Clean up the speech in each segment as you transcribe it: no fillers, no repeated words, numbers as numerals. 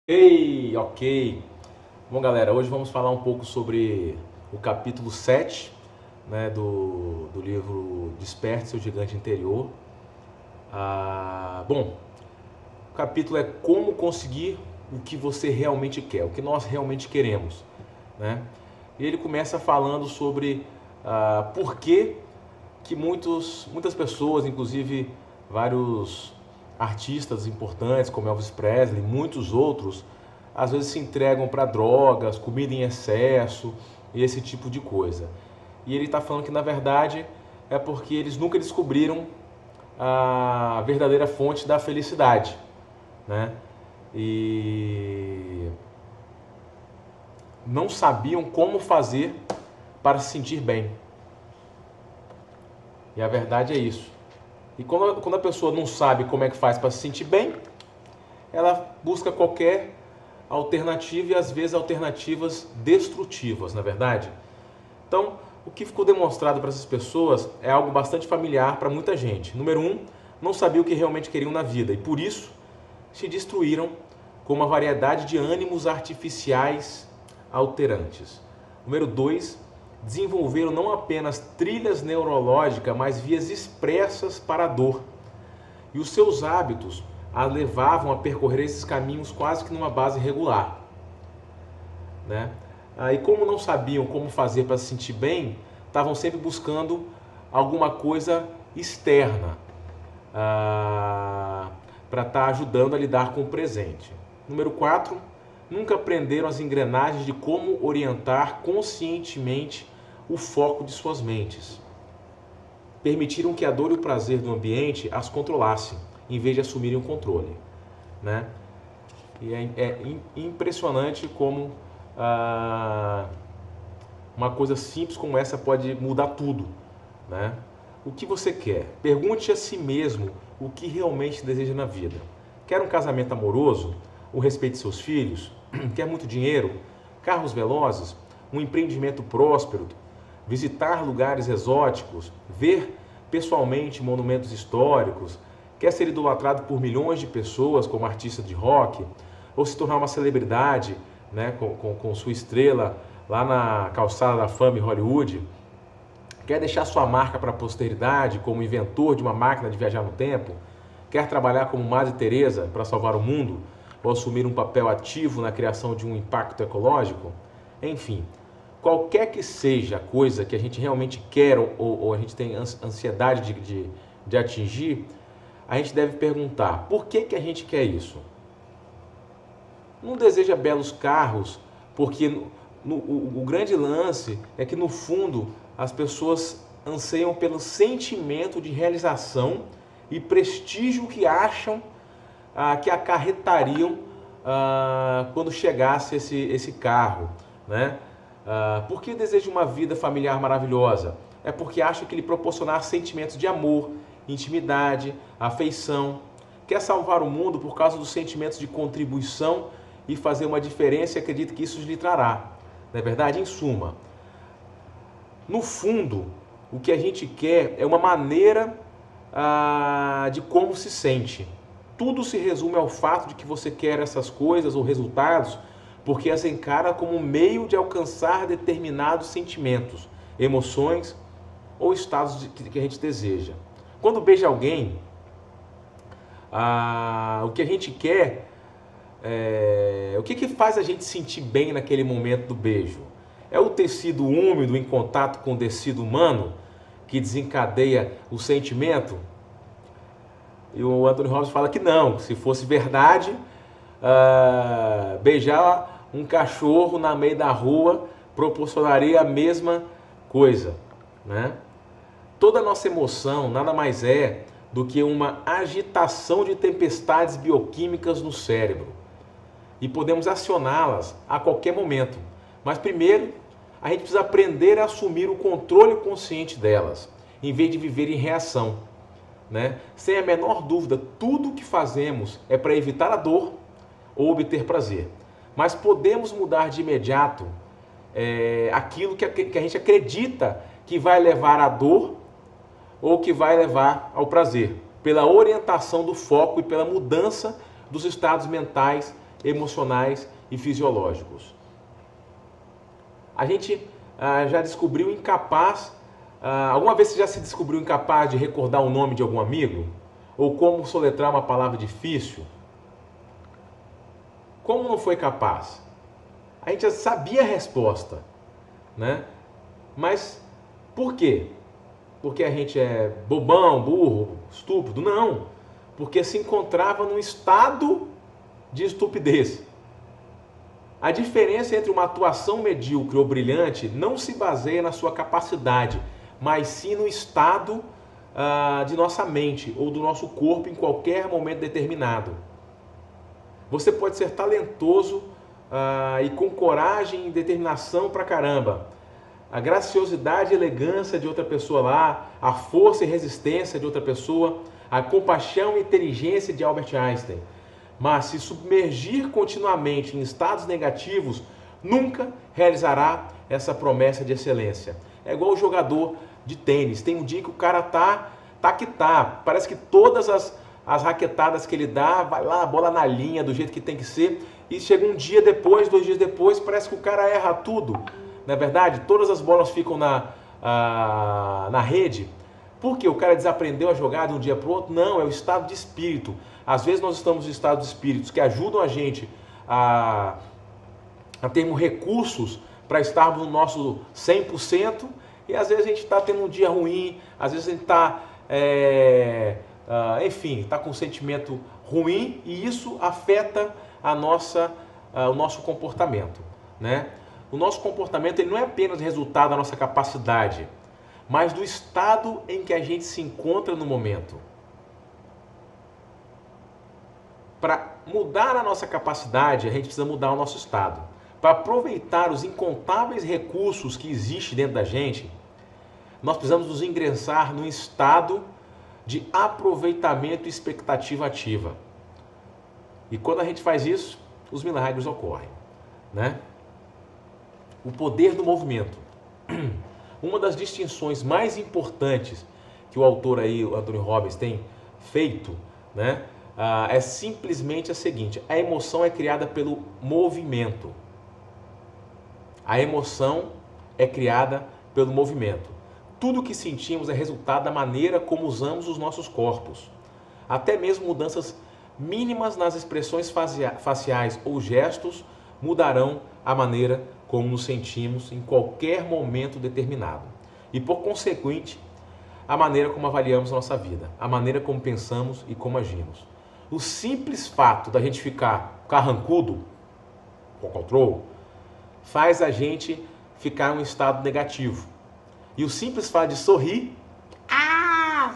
Ei, ok. Bom, galera, hoje vamos falar um pouco sobre o capítulo 7, né, do livro Desperte Seu Gigante Interior. Bom, o capítulo é como conseguir o que você realmente quer, o que nós realmente queremos, né? E ele começa falando sobre por que muitas pessoas, inclusive vários artistas importantes como Elvis Presley, muitos outros, às vezes se entregam para drogas, comida em excesso e esse tipo de coisa. E ele está falando que na verdade é porque eles nunca descobriram a verdadeira fonte da felicidade, né? E não sabiam como fazer para se sentir bem. E a verdade é isso. E quando a pessoa não sabe como é que faz para se sentir bem, ela busca qualquer alternativa e às vezes alternativas destrutivas, na verdade. Então, o que ficou demonstrado para essas pessoas é algo bastante familiar para muita gente. Número um, não sabia o que realmente queriam na vida e por isso se destruíram com uma variedade de ânimos artificiais alterantes. Número dois, desenvolveram não apenas trilhas neurológicas, mas vias expressas para a dor. E os seus hábitos a levavam a percorrer esses caminhos quase que numa base regular, né? E como não sabiam como fazer para se sentir bem, estavam sempre buscando alguma coisa externa para estar ajudando a lidar com o presente. Número 4, nunca aprenderam as engrenagens de como orientar conscientemente o foco de suas mentes. Permitiram que a dor e o prazer do ambiente as controlassem, em vez de assumirem o controle, né? E é impressionante como uma coisa simples como essa pode mudar tudo, né? O que você quer? Pergunte a si mesmo o que realmente deseja na vida. Quer um casamento amoroso? O respeito de seus filhos? Quer muito dinheiro? Carros velozes? Um empreendimento próspero? Visitar lugares exóticos? Ver pessoalmente monumentos históricos? Quer ser idolatrado por milhões de pessoas como artista de rock? Ou se tornar uma celebridade, né, com sua estrela lá na calçada da fama em Hollywood? Quer deixar sua marca para a posteridade como inventor de uma máquina de viajar no tempo? Quer trabalhar como Madre Teresa para salvar o mundo? Ou assumir um papel ativo na criação de um impacto ecológico? Enfim, qualquer que seja a coisa que a gente realmente quer ou a gente tem ansiedade de atingir, a gente deve perguntar, por que a gente quer isso? Não deseja belos carros, porque o grande lance é que no fundo as pessoas anseiam pelo sentimento de realização e prestígio que acham que acarretariam quando chegasse esse carro, né? Por que deseja uma vida familiar maravilhosa? É porque acha que lhe proporcionar sentimentos de amor, intimidade, afeição. Quer salvar o mundo por causa dos sentimentos de contribuição e fazer uma diferença e acredita que isso lhe trará. Não é verdade? Em suma, no fundo, o que a gente quer é uma maneira de como se sente. Tudo se resume ao fato de que você quer essas coisas ou resultados porque as encara como um meio de alcançar determinados sentimentos, emoções ou estados que a gente deseja. Quando beija alguém, o que a gente quer o que faz a gente sentir bem naquele momento do beijo? É o tecido úmido em contato com o tecido humano que desencadeia o sentimento? E o Anthony Robbins fala que não, se fosse verdade, beijar um cachorro na meio da rua proporcionaria a mesma coisa, né? Toda a nossa emoção nada mais é do que uma agitação de tempestades bioquímicas no cérebro. E podemos acioná-las a qualquer momento. Mas primeiro, a gente precisa aprender a assumir o controle consciente delas, em vez de viver em reação, né? Sem a menor dúvida, tudo o que fazemos é para evitar a dor ou obter prazer. Mas podemos mudar de imediato aquilo que a gente acredita que vai levar à dor ou que vai levar ao prazer, pela orientação do foco e pela mudança dos estados mentais emocionais e fisiológicos. A gente já descobriu incapaz, alguma vez você já se descobriu incapaz de recordar o nome de algum amigo? Ou como soletrar uma palavra difícil? Como não foi capaz? A gente já sabia a resposta, né? Mas por quê? Porque a gente é bobão, burro, estúpido? Não, porque se encontrava num estado de estupidez. A diferença entre uma atuação medíocre ou brilhante não se baseia na sua capacidade, mas sim no estado de nossa mente ou do nosso corpo em qualquer momento determinado. Você pode ser talentoso e com coragem e determinação pra caramba. A graciosidade e elegância de outra pessoa lá, a força e resistência de outra pessoa, a compaixão e inteligência de Albert Einstein. Mas se submergir continuamente em estados negativos, nunca realizará essa promessa de excelência. É igual o jogador de tênis. Tem um dia que o cara tá que tá. Parece que todas as raquetadas que ele dá, vai lá, a bola na linha, do jeito que tem que ser. E chega um dia depois, 2 dias depois, parece que o cara erra tudo. Não é verdade? Todas as bolas ficam na rede. Por quê? O cara desaprendeu a jogar de um dia para o outro? Não, é o estado de espírito. Às vezes nós estamos em estado de espíritos que ajudam a gente a termos recursos para estarmos no nosso 100%, e às vezes a gente está tendo um dia ruim, às vezes a gente está, enfim, está com um sentimento ruim, e isso afeta o nosso comportamento, né? O nosso comportamento ele não é apenas resultado da nossa capacidade, mas do estado em que a gente se encontra no momento. Para mudar a nossa capacidade, a gente precisa mudar o nosso estado. Para aproveitar os incontáveis recursos que existem dentro da gente, nós precisamos nos ingressar num estado de aproveitamento e expectativa ativa. E quando a gente faz isso, os milagres ocorrem, né? O poder do movimento. Uma das distinções mais importantes que o autor aí, o Anthony Robbins, tem feito, né, é simplesmente a seguinte: a emoção é criada pelo movimento. A emoção é criada pelo movimento. Tudo o que sentimos é resultado da maneira como usamos os nossos corpos. Até mesmo mudanças mínimas nas expressões faciais ou gestos mudarão a maneira como nos sentimos em qualquer momento determinado. E por consequente, a maneira como avaliamos a nossa vida, a maneira como pensamos e como agimos. O simples fato da gente ficar carrancudo, com controle, faz a gente ficar em um estado negativo. E o simples fato de sorrir,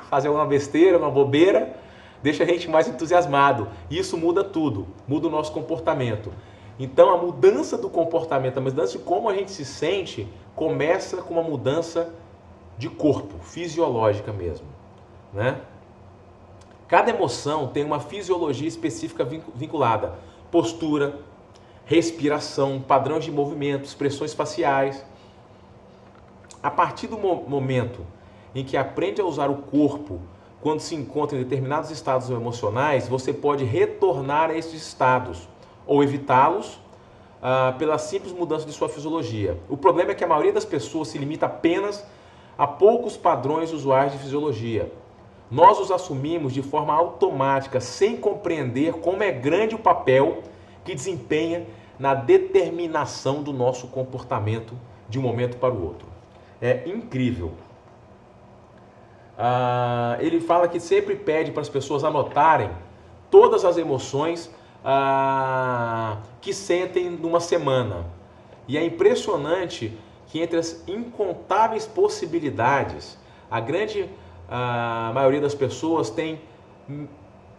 fazer uma besteira, uma bobeira, deixa a gente mais entusiasmado. E isso muda tudo, muda o nosso comportamento. Então a mudança do comportamento, a mudança de como a gente se sente, começa com uma mudança de corpo, fisiológica mesmo, né? Cada emoção tem uma fisiologia específica vinculada: postura, respiração, padrões de movimento, expressões faciais. A partir do momento em que aprende a usar o corpo quando se encontra em determinados estados emocionais, você pode retornar a esses estados ou evitá-los pela simples mudança de sua fisiologia. O problema é que a maioria das pessoas se limita apenas a poucos padrões usuais de fisiologia. Nós os assumimos de forma automática, sem compreender como é grande o papel que desempenha na determinação do nosso comportamento de um momento para o outro. É incrível. Ele fala que sempre pede para as pessoas anotarem todas as emoções que sentem numa semana. E é impressionante que entre as incontáveis possibilidades, a grande maioria das pessoas tem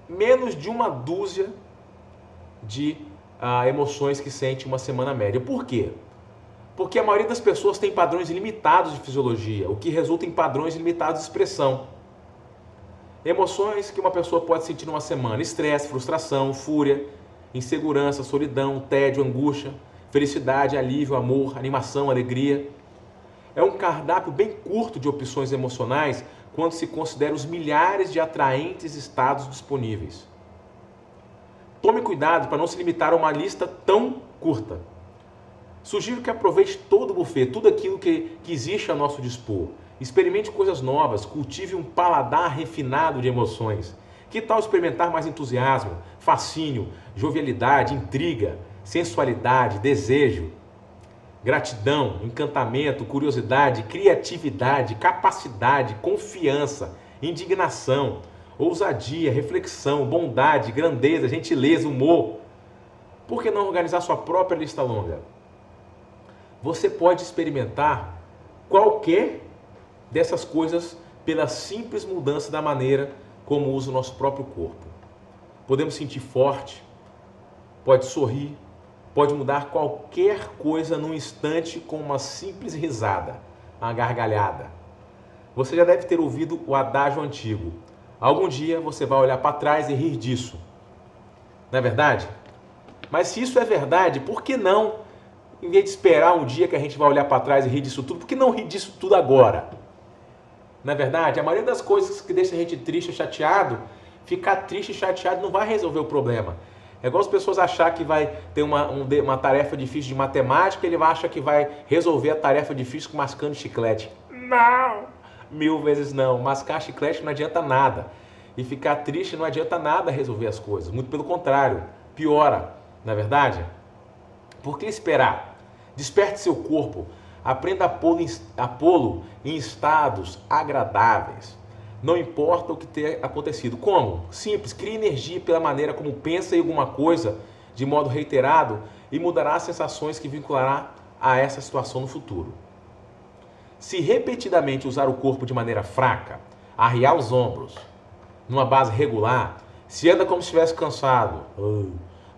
menos de uma dúzia de emoções que sente uma semana média. Por quê? Porque a maioria das pessoas tem padrões limitados de fisiologia, o que resulta em padrões limitados de expressão. Emoções que uma pessoa pode sentir numa semana: estresse, frustração, fúria, insegurança, solidão, tédio, angústia, felicidade, alívio, amor, animação, alegria. É um cardápio bem curto de opções emocionais quando se considera os milhares de atraentes estados disponíveis. Tome cuidado para não se limitar a uma lista tão curta. Sugiro que aproveite todo o buffet, tudo aquilo que existe a nosso dispor. Experimente coisas novas, cultive um paladar refinado de emoções. Que tal experimentar mais entusiasmo, fascínio, jovialidade, intriga, sensualidade, desejo, gratidão, encantamento, curiosidade, criatividade, capacidade, confiança, indignação, ousadia, reflexão, bondade, grandeza, gentileza, humor? Por que não organizar sua própria lista longa? Você pode experimentar qualquer dessas coisas pela simples mudança da maneira como usa o nosso próprio corpo. Podemos sentir forte, pode sorrir, pode mudar qualquer coisa num instante com uma simples risada, uma gargalhada. Você já deve ter ouvido o adágio antigo. Algum dia você vai olhar para trás e rir disso. Não é verdade? Mas se isso é verdade, por que não, em vez de esperar um dia que a gente vai olhar para trás e rir disso tudo, por que não rir disso tudo agora? Não é verdade? A maioria das coisas que deixa a gente triste e chateado, ficar triste e chateado não vai resolver o problema. É igual as pessoas achar que vai ter uma tarefa difícil de matemática, ele acha que vai resolver a tarefa difícil mascando chiclete. Não! 1000 vezes não. Mascar chiclete não adianta nada. E ficar triste não adianta nada resolver as coisas. Muito pelo contrário, piora. Não é verdade? Por que esperar? Desperte seu corpo. Aprenda a pô-lo em estados agradáveis. Não importa o que tenha acontecido. Como? Simples, crie energia pela maneira como pensa em alguma coisa de modo reiterado e mudará as sensações que vinculará a essa situação no futuro. Se repetidamente usar o corpo de maneira fraca, arriar os ombros, numa base regular, se anda como se estivesse cansado,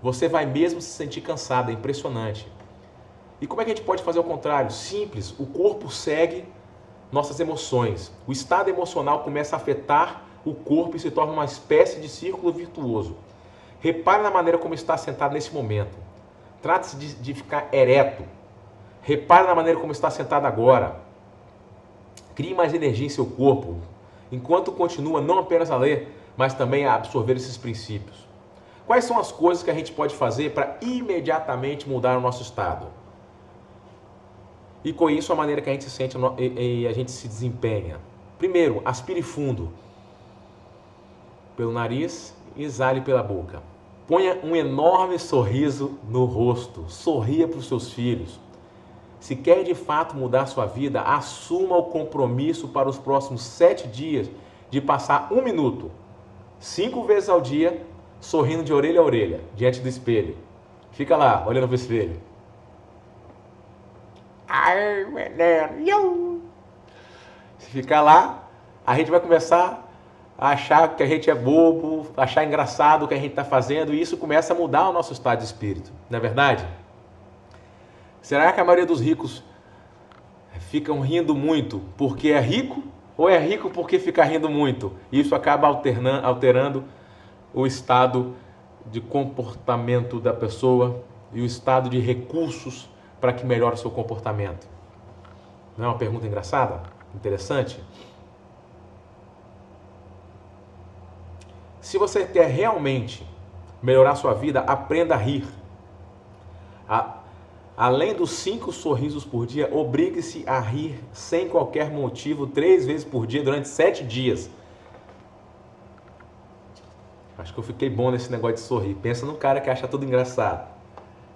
você vai mesmo se sentir cansado, é impressionante. E como é que a gente pode fazer o contrário? Simples, o corpo segue nossas emoções. O estado emocional começa a afetar o corpo e se torna uma espécie de círculo virtuoso. Repare na maneira como está sentado nesse momento. Trate-se de ficar ereto. Repare na maneira como está sentado agora. Crie mais energia em seu corpo, enquanto continua não apenas a ler, mas também a absorver esses princípios. Quais são as coisas que a gente pode fazer para imediatamente mudar o nosso estado? E com isso a maneira que a gente se sente e a gente se desempenha. Primeiro, aspire fundo pelo nariz e exale pela boca. Ponha um enorme sorriso no rosto. Sorria para os seus filhos. Se quer de fato mudar sua vida, assuma o compromisso para os próximos 7 dias de passar 1 minuto, 5 vezes ao dia, sorrindo de orelha a orelha, diante do espelho. Fica lá, olhando para o espelho. Ai, menino. Se ficar lá, a gente vai começar a achar que a gente é bobo, achar engraçado o que a gente está fazendo, e isso começa a mudar o nosso estado de espírito, não é verdade? Será que a maioria dos ricos ficam rindo muito porque é rico, ou é rico porque fica rindo muito? Isso acaba alterando o estado de comportamento da pessoa e o estado de recursos para que melhore o seu comportamento. Não é uma pergunta engraçada? Interessante? Se você quer realmente melhorar sua vida, aprenda a rir. Além dos 5 sorrisos por dia, obrigue-se a rir sem qualquer motivo 3 vezes por dia durante 7 dias. Acho que eu fiquei bom nesse negócio de sorrir. Pensa no cara que acha tudo engraçado.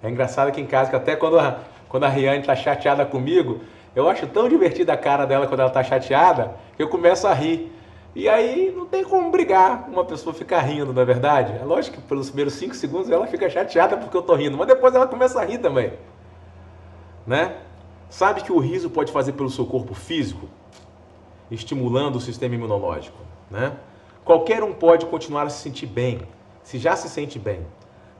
É engraçado aqui em casa que até quando a Riane está chateada comigo, eu acho tão divertida a cara dela quando ela está chateada, que eu começo a rir. E aí não tem como brigar uma pessoa ficar rindo, não é verdade? É lógico que pelos primeiros 5 segundos ela fica chateada porque eu estou rindo, mas depois ela começa a rir também. Né? Sabe que o riso pode fazer pelo seu corpo físico? Estimulando o sistema imunológico. Né? Qualquer um pode continuar a se sentir bem, se já se sente bem.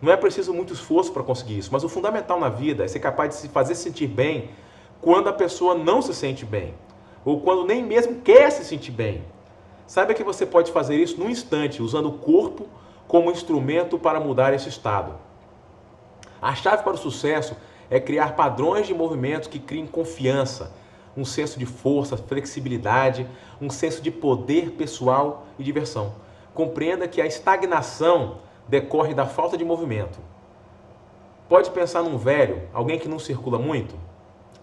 Não é preciso muito esforço para conseguir isso, mas o fundamental na vida é ser capaz de se fazer sentir bem quando a pessoa não se sente bem, ou quando nem mesmo quer se sentir bem. Saiba que você pode fazer isso num instante, usando o corpo como instrumento para mudar esse estado. A chave para o sucesso é criar padrões de movimentos que criem confiança, um senso de força, flexibilidade, um senso de poder pessoal e diversão. Compreenda que a estagnação decorre da falta de movimento. Pode pensar num velho, alguém que não circula muito?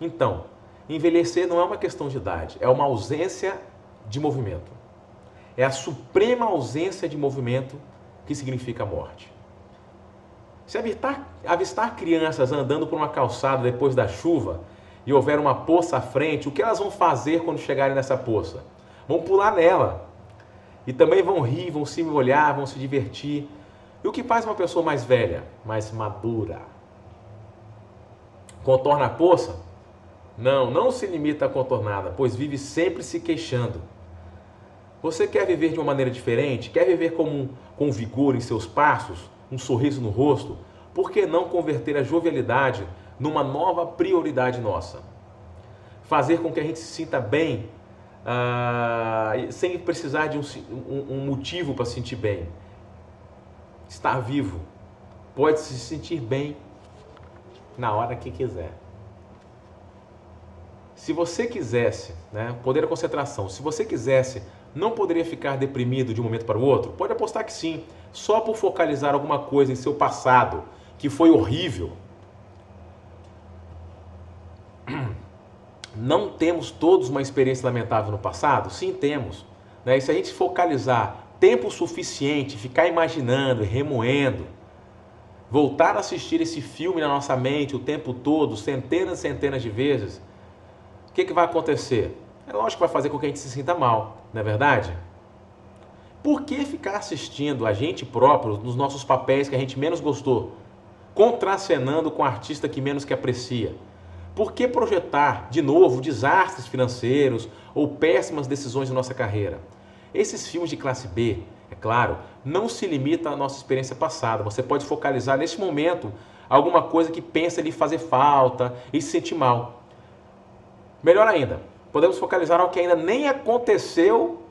Então, envelhecer não é uma questão de idade, é uma ausência de movimento. É a suprema ausência de movimento que significa morte. Se avistar crianças andando por uma calçada depois da chuva e houver uma poça à frente, o que elas vão fazer quando chegarem nessa poça? Vão pular nela. E também vão rir, vão se molhar, vão se divertir. E o que faz uma pessoa mais velha, mais madura? Contorna a poça? Não se limita a contornada, pois vive sempre se queixando. Você quer viver de uma maneira diferente? Quer viver com vigor em seus passos? Um sorriso no rosto? Por que não converter a jovialidade numa nova prioridade nossa? Fazer com que a gente se sinta bem, sem precisar de um motivo para se sentir bem. Estar vivo. Pode se sentir bem na hora que quiser. Se você quisesse, poder da concentração, se você quisesse, não poderia ficar deprimido de um momento para o outro? Pode apostar que sim, só por focalizar alguma coisa em seu passado, que foi horrível. Não temos todos uma experiência lamentável no passado? Sim, temos. E se a gente focalizar tempo suficiente, ficar imaginando e remoendo, voltar a assistir esse filme na nossa mente o tempo todo, centenas e centenas de vezes, o que vai acontecer? É lógico que vai fazer com que a gente se sinta mal, não é verdade? Por que ficar assistindo a gente próprio nos nossos papéis que a gente menos gostou, contracenando com o artista que menos que aprecia? Por que projetar de novo desastres financeiros ou péssimas decisões na nossa carreira? Esses filmes de classe B, é claro, não se limita à nossa experiência passada. Você pode focalizar neste momento alguma coisa que pensa lhe fazer falta e se sentir mal. Melhor ainda, podemos focalizar algo que ainda nem aconteceu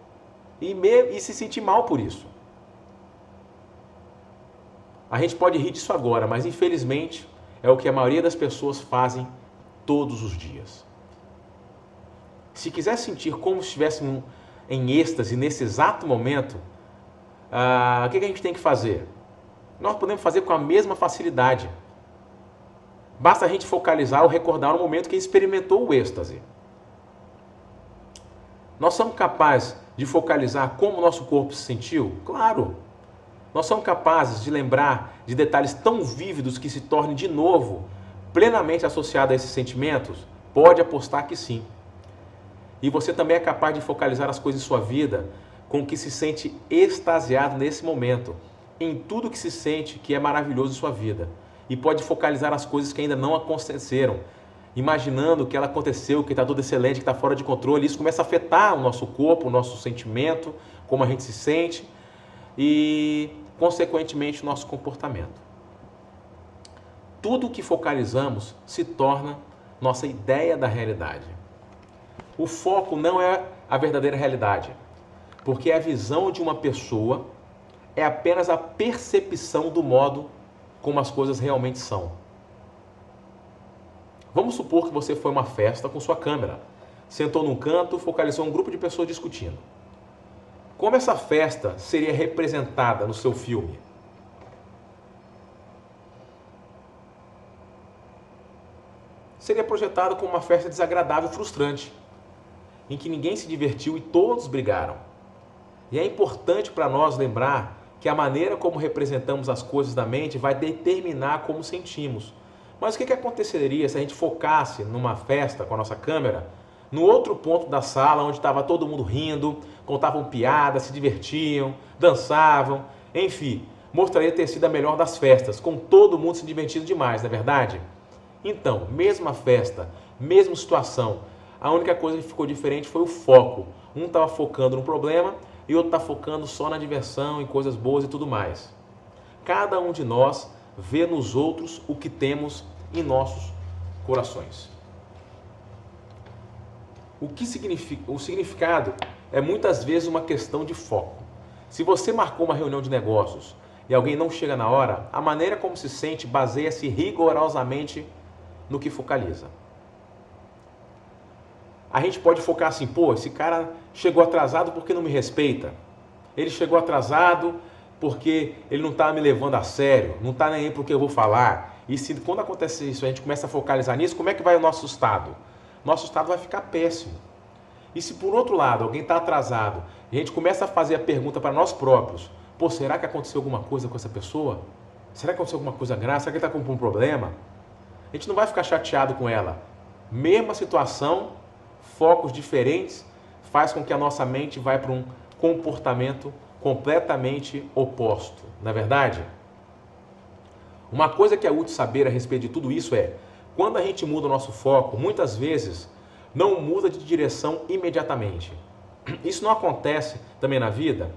e se sentir mal por isso. A gente pode rir disso agora, mas infelizmente é o que a maioria das pessoas fazem todos os dias. Se quiser sentir como se estivesse em êxtase nesse exato momento, o que a gente tem que fazer? Nós podemos fazer com a mesma facilidade. Basta a gente focalizar ou recordar o momento que experimentou o êxtase. Nós somos capazes de focalizar como o nosso corpo se sentiu? Claro. Nós somos capazes de lembrar de detalhes tão vívidos que se tornem de novo plenamente associados a esses sentimentos? Pode apostar que sim. E você também é capaz de focalizar as coisas em sua vida com que se sente extasiado nesse momento, em tudo que se sente que é maravilhoso em sua vida. E pode focalizar as coisas que ainda não aconteceram, imaginando que ela aconteceu, que está tudo excelente, que está fora de controle. Isso começa a afetar o nosso corpo, o nosso sentimento, como a gente se sente e, consequentemente, o nosso comportamento. Tudo o que focalizamos se torna nossa ideia da realidade. O foco não é a verdadeira realidade, porque a visão de uma pessoa é apenas a percepção do modo como as coisas realmente são. Vamos supor que você foi a uma festa com sua câmera, sentou num canto, focalizou um grupo de pessoas discutindo. Como essa festa seria representada no seu filme? Seria projetada como uma festa desagradável e frustrante, em que ninguém se divertiu e todos brigaram. E é importante para nós lembrar que a maneira como representamos as coisas da mente vai determinar como sentimos. Mas o que aconteceria se a gente focasse numa festa com a nossa câmera, no outro ponto da sala onde estava todo mundo rindo, contavam piadas, se divertiam, dançavam, enfim, mostraria ter sido a melhor das festas, com todo mundo se divertindo demais, não é verdade? Então, mesma festa, mesma situação, a única coisa que ficou diferente foi o foco. Um estava focando no problema e o outro está focando só na diversão, em coisas boas e tudo mais. Cada um de nós vê nos outros o que temos em nossos corações. O significado é muitas vezes uma questão de foco. Se você marcou uma reunião de negócios e alguém não chega na hora, a maneira como se sente baseia-se rigorosamente no que focaliza. A gente pode focar assim, esse cara chegou atrasado porque não me respeita. Ele chegou atrasado porque ele não está me levando a sério, não está nem aí para o que eu vou falar. E se quando acontece isso, a gente começa a focalizar nisso, como é que vai o nosso estado? Nosso estado vai ficar péssimo. E se por outro lado alguém está atrasado, e a gente começa a fazer a pergunta para nós próprios, pô, será que aconteceu alguma coisa com essa pessoa? Será que aconteceu alguma coisa grave? Será que ele está com um problema? A gente não vai ficar chateado com ela. Mesma situação, focos diferentes, faz com que a nossa mente vá para um comportamento completamente oposto. Não é verdade? Uma coisa que é útil saber a respeito de tudo isso é, quando a gente muda o nosso foco, muitas vezes não muda de direção imediatamente. Isso não acontece também na vida?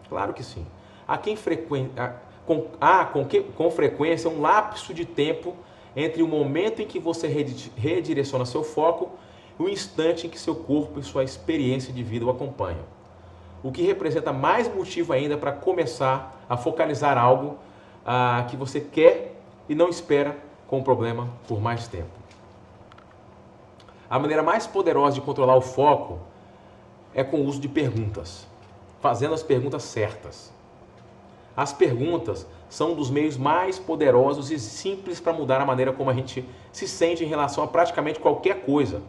Claro que sim. Há com frequência um lapso de tempo entre o momento em que você redireciona seu foco e o instante em que seu corpo e sua experiência de vida o acompanham. O que representa mais motivo ainda para começar a focalizar algo que você quer e não espera com o problema por mais tempo. A maneira mais poderosa de controlar o foco é com o uso de perguntas, fazendo as perguntas certas. As perguntas são um dos meios mais poderosos e simples para mudar a maneira como a gente se sente em relação a praticamente qualquer coisa.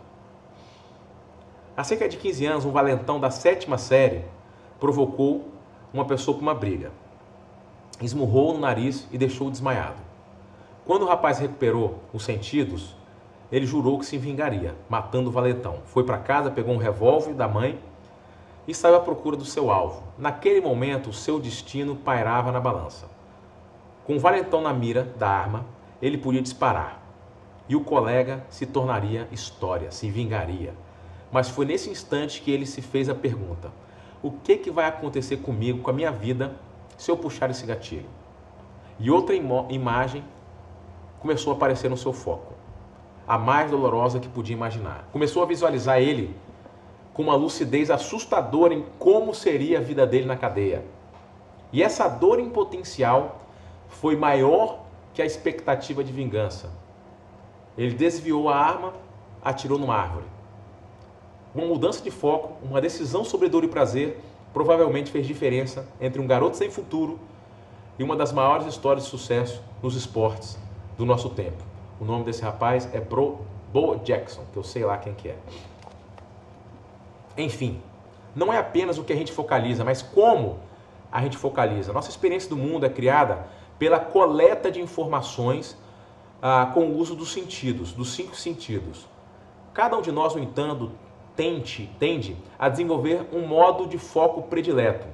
Há cerca de 15 anos, um valentão da 7ª série provocou uma pessoa com uma briga. Esmurrou no nariz e deixou-o desmaiado. Quando o rapaz recuperou os sentidos, ele jurou que se vingaria, matando o valentão. Foi para casa, pegou um revólver da mãe e saiu à procura do seu alvo. Naquele momento, o seu destino pairava na balança. Com o valentão na mira da arma, ele podia disparar. E o colega se tornaria história, se vingaria. Mas foi nesse instante que ele se fez a pergunta: o que vai acontecer comigo, com a minha vida, se eu puxar esse gatilho? E outra imagem começou a aparecer no seu foco. A mais dolorosa que podia imaginar. Começou a visualizar ele com uma lucidez assustadora em como seria a vida dele na cadeia. E essa dor em potencial foi maior que a expectativa de vingança. Ele desviou a arma, atirou numa árvore. Uma mudança de foco, uma decisão sobre dor e prazer, provavelmente fez diferença entre um garoto sem futuro e uma das maiores histórias de sucesso nos esportes do nosso tempo. O nome desse rapaz é Bo Jackson, que eu sei lá quem que é. Enfim, não é apenas o que a gente focaliza, mas como a gente focaliza. Nossa experiência do mundo é criada pela coleta de informações com o uso dos sentidos, dos 5 sentidos. Cada um de nós, no entanto, tende a desenvolver um modo de foco predileto,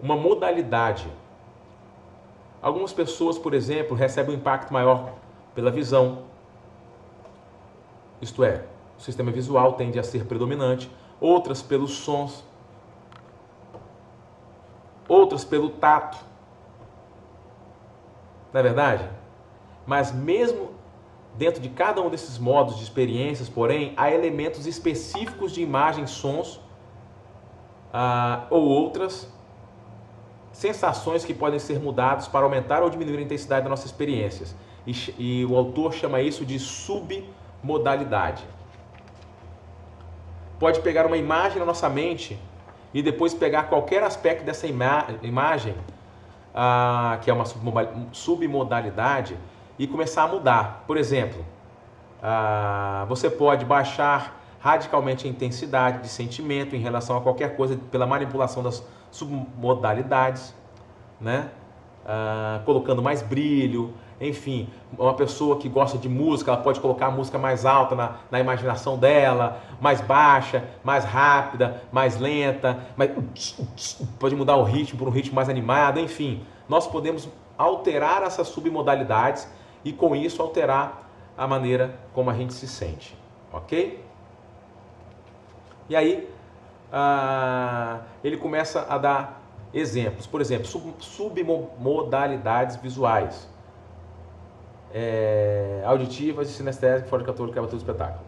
uma modalidade. Algumas pessoas, por exemplo, recebem um impacto maior pela visão, isto é, o sistema visual tende a ser predominante, outras pelos sons, outras pelo tato. Não é verdade? Mas mesmo dentro de cada um desses modos de experiências, porém, há elementos específicos de imagens, sons ou outras sensações que podem ser mudados para aumentar ou diminuir a intensidade das nossas experiências. E o autor chama isso de submodalidade. Pode pegar uma imagem na nossa mente e depois pegar qualquer aspecto dessa imagem, que é uma submodalidade, e começar a mudar. Por exemplo, você pode baixar radicalmente a intensidade de sentimento em relação a qualquer coisa pela manipulação das submodalidades, né? Colocando mais brilho, enfim, uma pessoa que gosta de música, ela pode colocar a música mais alta na imaginação dela, mais baixa, mais rápida, mais lenta, pode mudar o ritmo por um ritmo mais animado, enfim, nós podemos alterar essas submodalidades e com isso alterar a maneira como a gente se sente, ok? E aí, ele começa a dar exemplos, por exemplo, submodalidades visuais, auditivas e sinestésicas, fora de católico, que é todo espetáculo.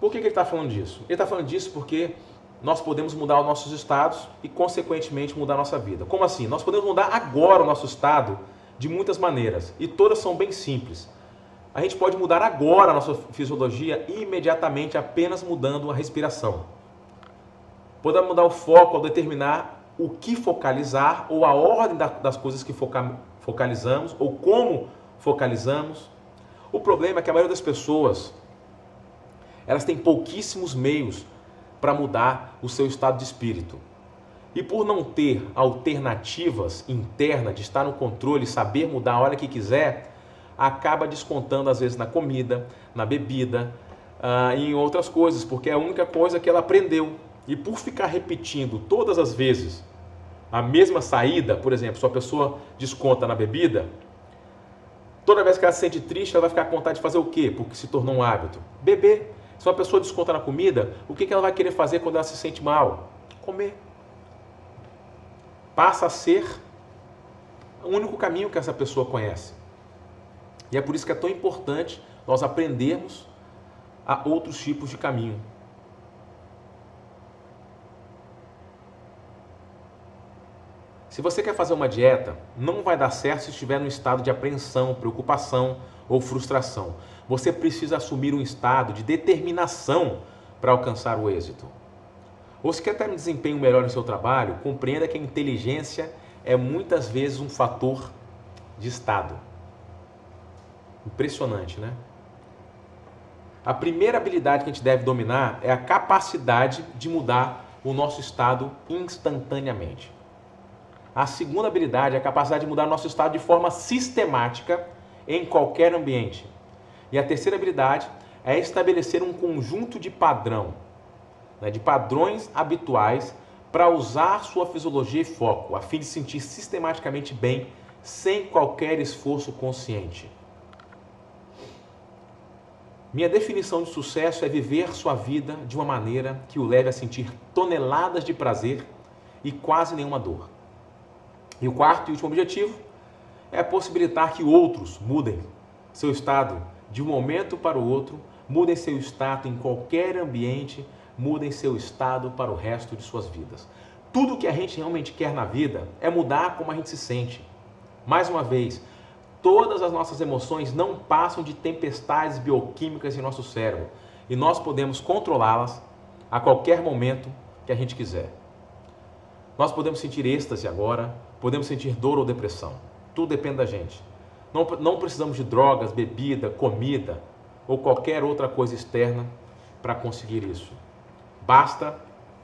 Por que ele está falando disso? Ele está falando disso porque nós podemos mudar os nossos estados e, consequentemente, mudar a nossa vida. Como assim? Nós podemos mudar agora o nosso estado de muitas maneiras, e todas são bem simples. A gente pode mudar agora a nossa fisiologia imediatamente apenas mudando a respiração. Podemos mudar o foco ao determinar o que focalizar ou a ordem das coisas que focalizamos ou como focalizamos. O problema é que a maioria das pessoas, elas têm pouquíssimos meios para mudar o seu estado de espírito. E por não ter alternativas internas de estar no controle e saber mudar a hora que quiser, acaba descontando às vezes na comida, na bebida e em outras coisas, porque é a única coisa que ela aprendeu. E por ficar repetindo todas as vezes a mesma saída, por exemplo, se a pessoa desconta na bebida, toda vez que ela se sente triste, ela vai ficar com vontade de fazer o quê? Porque se tornou um hábito. Beber. Se uma pessoa desconta na comida, o que ela vai querer fazer quando ela se sente mal? Comer. Passa a ser o único caminho que essa pessoa conhece. E é por isso que é tão importante nós aprendermos a outros tipos de caminho. Se você quer fazer uma dieta, não vai dar certo se estiver num estado de apreensão, preocupação ou frustração. Você precisa assumir um estado de determinação para alcançar o êxito. Ou se quer ter um desempenho melhor no seu trabalho, compreenda que a inteligência é muitas vezes um fator de estado. Impressionante, né? A primeira habilidade que a gente deve dominar é a capacidade de mudar o nosso estado instantaneamente. A segunda habilidade é a capacidade de mudar o nosso estado de forma sistemática em qualquer ambiente. E a terceira habilidade é estabelecer um conjunto de de padrões habituais para usar sua fisiologia e foco, a fim de se sentir sistematicamente bem, sem qualquer esforço consciente. Minha definição de sucesso é viver sua vida de uma maneira que o leve a sentir toneladas de prazer e quase nenhuma dor. E o quarto e último objetivo é possibilitar que outros mudem seu estado de um momento para o outro, mudem seu estado em qualquer ambiente, mudem seu estado para o resto de suas vidas. Tudo que a gente realmente quer na vida é mudar como a gente se sente. Mais uma vez, todas as nossas emoções não passam de tempestades bioquímicas em nosso cérebro e nós podemos controlá-las a qualquer momento que a gente quiser. Nós podemos sentir êxtase agora, podemos sentir dor ou depressão. Tudo depende da gente. Não precisamos de drogas, bebida, comida ou qualquer outra coisa externa para conseguir isso. Basta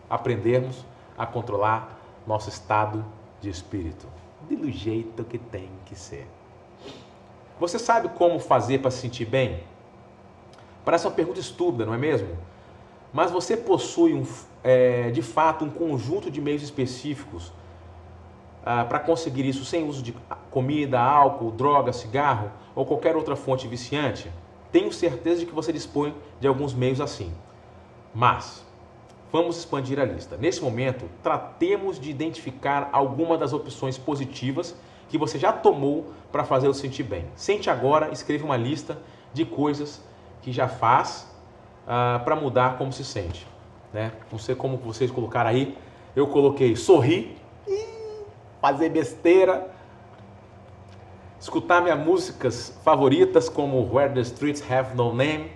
aprendermos a controlar nosso estado de espírito, do jeito que tem que ser. Você sabe como fazer para se sentir bem? Parece uma pergunta estúpida, não é mesmo? Mas você possui, de fato, um conjunto de meios específicos para conseguir isso sem uso de comida, álcool, droga, cigarro ou qualquer outra fonte viciante? Tenho certeza de que você dispõe de alguns meios assim. Mas vamos expandir a lista. Nesse momento, tratemos de identificar alguma das opções positivas que você já tomou para fazer o sentir bem. Sente agora, escreva uma lista de coisas que já faz para mudar como se sente. Né? Não sei como vocês colocaram aí. Eu coloquei sorrir, fazer besteira, escutar minhas músicas favoritas como Where the Streets Have No Name.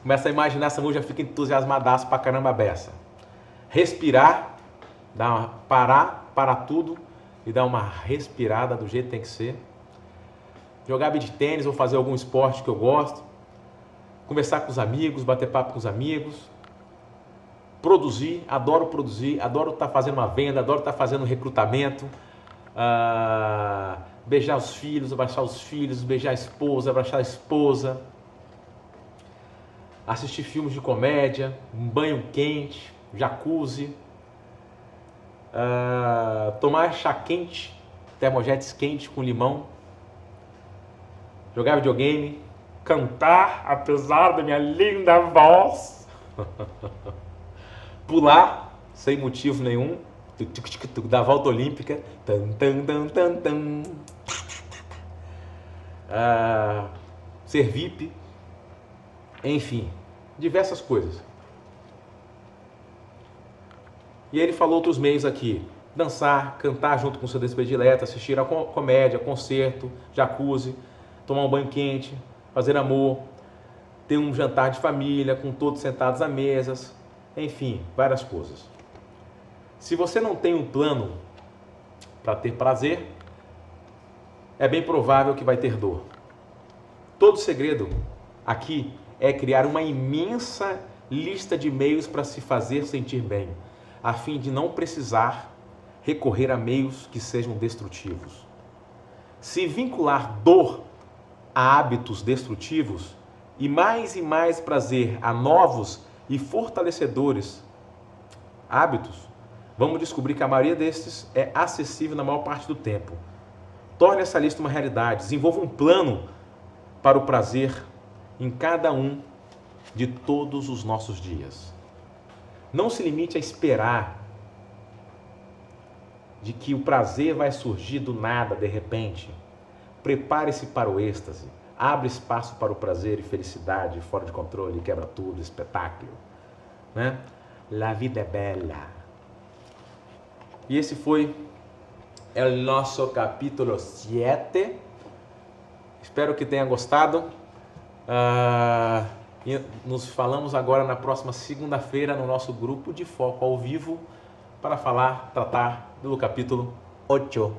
Começa a imaginar essa música, já fica entusiasmadaço pra caramba beça. Respirar, parar tudo e dar uma respirada do jeito que tem que ser. Jogar beach tênis ou fazer algum esporte que eu gosto. Conversar com os amigos, bater papo com os amigos. Produzir, adoro estar fazendo uma venda, adoro estar fazendo um recrutamento. Beijar os filhos, abraçar os filhos, beijar a esposa, abraçar a esposa. Assistir filmes de comédia, um banho quente, jacuzzi, tomar chá quente, termojetes quente com limão, jogar videogame, cantar, apesar da minha linda voz, pular, sem motivo nenhum, da volta olímpica, ser VIP, enfim, diversas coisas. E ele falou outros meios aqui: dançar, cantar junto com seu predileto, assistir a comédia, concerto, jacuzzi, tomar um banho quente, fazer amor, ter um jantar de família com todos sentados à mesa, enfim, várias coisas. Se você não tem um plano para ter prazer, é bem provável que vai ter dor. Todo segredo aqui é criar uma imensa lista de meios para se fazer sentir bem, a fim de não precisar recorrer a meios que sejam destrutivos. Se vincular dor a hábitos destrutivos e mais prazer a novos e fortalecedores hábitos, vamos descobrir que a maioria destes é acessível na maior parte do tempo. Torne essa lista uma realidade, desenvolva um plano para o prazer em cada um de todos os nossos dias. Não se limite a esperar de que o prazer vai surgir do nada, de repente. Prepare-se para o êxtase. Abre espaço para o prazer e felicidade, fora de controle, quebra tudo, espetáculo. Né? La vida é bella. E esse foi o nosso capítulo 7. Espero que tenha gostado. E nos falamos agora na próxima segunda-feira no nosso grupo de foco ao vivo para tratar do capítulo 8.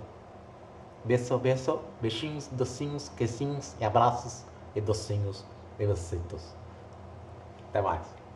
Beijo, beijo, beijinhos, docinhos, quezinhos e abraços e docinhos e besitos. Até mais.